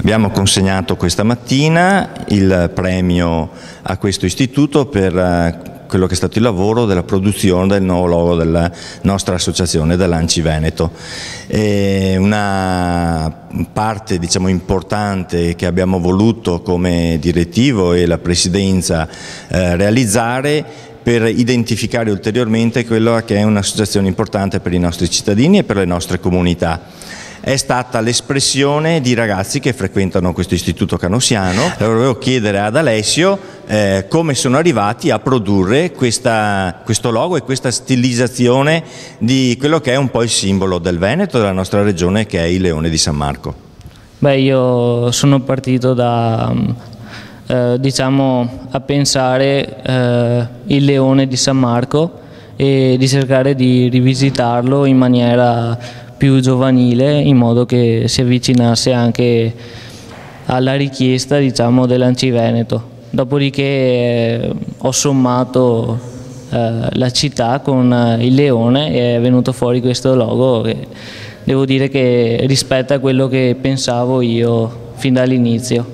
Abbiamo consegnato questa mattina il premio a questo istituto per quello che è stato il lavoro della produzione del nuovo logo della nostra associazione, dell'ANCI Veneto. È una parte, diciamo, importante che abbiamo voluto come direttivo e la Presidenza realizzare per identificare ulteriormente quello che è un'associazione importante per i nostri cittadini e per le nostre comunità. È stata l'espressione di ragazzi che frequentano questo istituto canossiano. Allora volevo chiedere ad Alessio come sono arrivati a produrre questo logo e questa stilizzazione di quello che è un po' il simbolo del Veneto, della nostra regione, che è il leone di San Marco. Beh, io sono partito da diciamo a pensare il leone di San Marco e di cercare di rivisitarlo in maniera più giovanile, in modo che si avvicinasse anche alla richiesta, diciamo, dell'ANCI Veneto. Dopodiché ho sommato la città con il leone e è venuto fuori questo logo che devo dire che rispetta quello che pensavo io fin dall'inizio.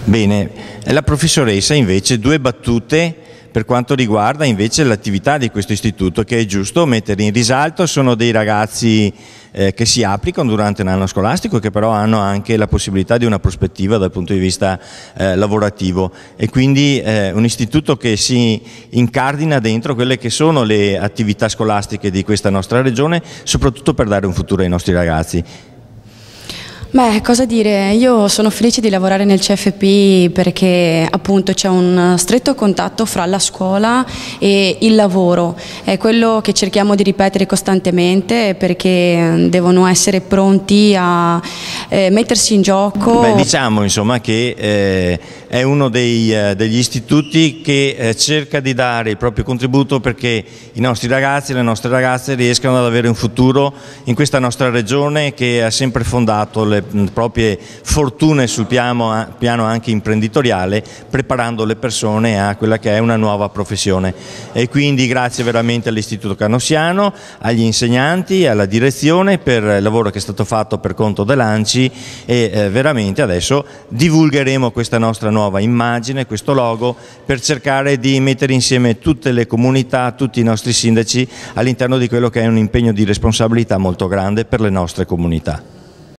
Bene, la professoressa invece 2 battute per quanto riguarda invece l'attività di questo istituto, che è giusto mettere in risalto. Sono dei ragazzi che si applicano durante l'anno scolastico, che però hanno anche la possibilità di una prospettiva dal punto di vista lavorativo, e quindi un istituto che si incardina dentro quelle che sono le attività scolastiche di questa nostra regione, soprattutto per dare un futuro ai nostri ragazzi. Beh, cosa dire, io sono felice di lavorare nel CFP perché appunto c'è un stretto contatto fra la scuola e il lavoro, è quello che cerchiamo di ripetere costantemente perché devono essere pronti a mettersi in gioco. Beh, diciamo insomma che è uno degli istituti che cerca di dare il proprio contributo perché i nostri ragazzi e le nostre ragazze riescano ad avere un futuro in questa nostra regione, che ha sempre fondato le proprie fortune sul piano anche imprenditoriale, preparando le persone a quella che è una nuova professione. E quindi grazie veramente all'Istituto Canossiano, agli insegnanti, alla direzione per il lavoro che è stato fatto per conto dell'ANCI, e veramente adesso divulgheremo questa nostra nuova immagine, questo logo, per cercare di mettere insieme tutte le comunità, tutti i nostri sindaci all'interno di quello che è un impegno di responsabilità molto grande per le nostre comunità.